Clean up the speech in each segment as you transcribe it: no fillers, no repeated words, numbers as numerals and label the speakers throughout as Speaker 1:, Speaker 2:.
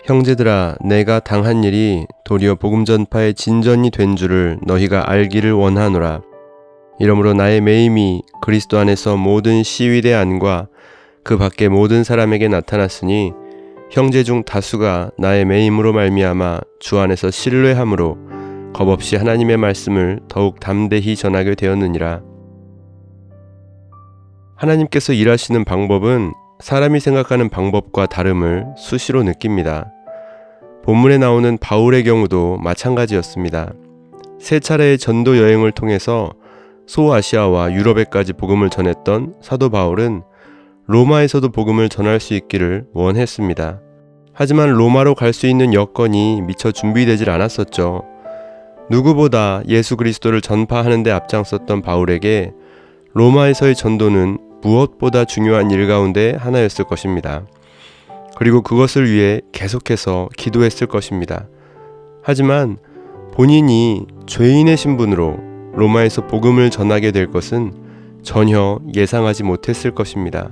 Speaker 1: 형제들아, 내가 당한 일이 도리어 복음 전파의 진전이 된 줄을 너희가 알기를 원하노라. 이러므로 나의 매임이 그리스도 안에서 모든 시위대 안과 그 밖의 모든 사람에게 나타났으니 형제 중 다수가 나의 매임으로 말미암아 주 안에서 신뢰함으로 겁없이 하나님의 말씀을 더욱 담대히 전하게 되었느니라. 하나님께서 일하시는 방법은 사람이 생각하는 방법과 다름을 수시로 느낍니다. 본문에 나오는 바울의 경우도 마찬가지였습니다. 세 차례의 전도 여행을 통해서 소아시아와 유럽에까지 복음을 전했던 사도 바울은 로마에서도 복음을 전할 수 있기를 원했습니다. 하지만 로마로 갈 수 있는 여건이 미처 준비되질 않았었죠. 누구보다 예수 그리스도를 전파하는 데 앞장섰던 바울에게 로마에서의 전도는 무엇보다 중요한 일 가운데 하나였을 것입니다. 그리고 그것을 위해 계속해서 기도했을 것입니다. 하지만 본인이 죄인의 신분으로 로마에서 복음을 전하게 될 것은 전혀 예상하지 못했을 것입니다.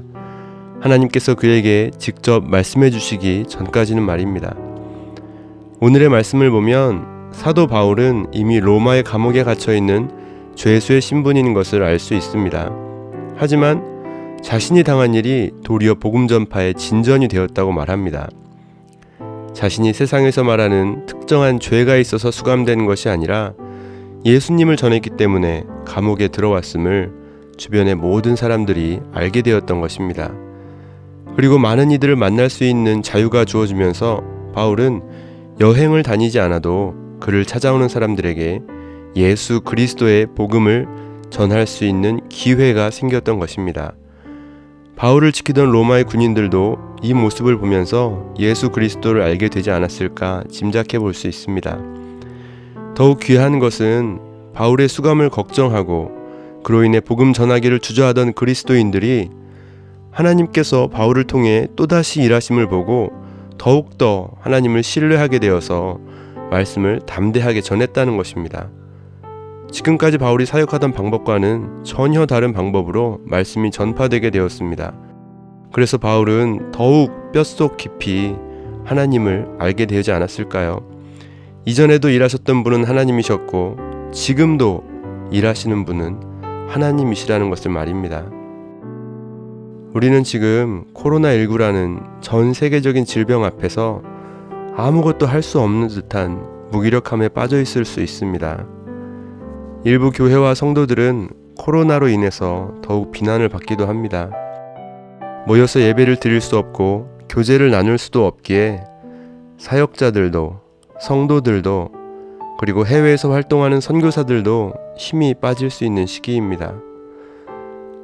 Speaker 1: 하나님께서 그에게 직접 말씀해 주시기 전까지는 말입니다. 오늘의 말씀을 보면 사도 바울은 이미 로마의 감옥에 갇혀 있는 죄수의 신분인 것을 알 수 있습니다. 하지만 자신이 당한 일이 도리어 복음 전파의 진전이 되었다고 말합니다. 자신이 세상에서 말하는 특정한 죄가 있어서 수감된 것이 아니라 예수님을 전했기 때문에 감옥에 들어왔음을 주변의 모든 사람들이 알게 되었던 것입니다. 그리고 많은 이들을 만날 수 있는 자유가 주어지면서 바울은 여행을 다니지 않아도 그를 찾아오는 사람들에게 예수 그리스도의 복음을 전할 수 있는 기회가 생겼던 것입니다. 바울을 지키던 로마의 군인들도 이 모습을 보면서 예수 그리스도를 알게 되지 않았을까 짐작해 볼 수 있습니다. 더욱 귀한 것은 바울의 수감을 걱정하고 그로 인해 복음 전하기를 주저하던 그리스도인들이 하나님께서 바울을 통해 또다시 일하심을 보고 더욱더 하나님을 신뢰하게 되어서 말씀을 담대하게 전했다는 것입니다. 지금까지 바울이 사역하던 방법과는 전혀 다른 방법으로 말씀이 전파되게 되었습니다. 그래서 바울은 더욱 뼛속 깊이 하나님을 알게 되지 않았을까요? 이전에도 일하셨던 분은 하나님이셨고 지금도 일하시는 분은 하나님이시라는 것을 말입니다. 우리는 지금 코로나19라는 전 세계적인 질병 앞에서 아무것도 할 수 없는 듯한 무기력함에 빠져 있을 수 있습니다. 일부 교회와 성도들은 코로나로 인해서 더욱 비난을 받기도 합니다. 모여서 예배를 드릴 수 없고 교제를 나눌 수도 없기에 사역자들도 성도들도 그리고 해외에서 활동하는 선교사들도 힘이 빠질 수 있는 시기입니다.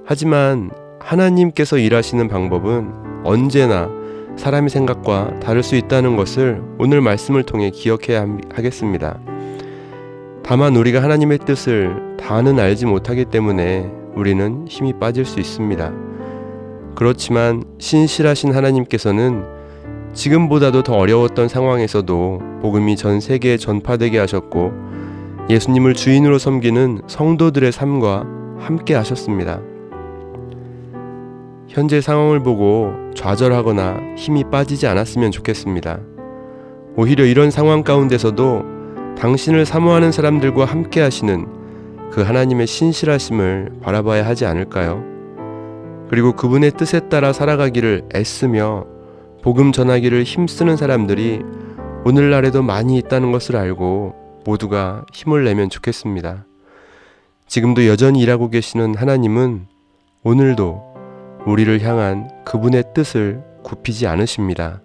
Speaker 1: 하지만 하나님께서 일하시는 방법은 언제나 사람의 생각과 다를 수 있다는 것을 오늘 말씀을 통해 기억해야 하겠습니다. 다만 우리가 하나님의 뜻을 다는 알지 못하기 때문에 우리는 힘이 빠질 수 있습니다. 그렇지만 신실하신 하나님께서는 지금보다도 더 어려웠던 상황에서도 복음이 전 세계에 전파되게 하셨고 예수님을 주인으로 섬기는 성도들의 삶과 함께 하셨습니다. 현재 상황을 보고 좌절하거나 힘이 빠지지 않았으면 좋겠습니다. 오히려 이런 상황 가운데서도 당신을 사모하는 사람들과 함께 하시는 그 하나님의 신실하심을 바라봐야 하지 않을까요? 그리고 그분의 뜻에 따라 살아가기를 애쓰며 복음 전하기를 힘쓰는 사람들이 오늘날에도 많이 있다는 것을 알고 모두가 힘을 내면 좋겠습니다. 지금도 여전히 일하고 계시는 하나님은 오늘도 우리를 향한 그분의 뜻을 굽히지 않으십니다.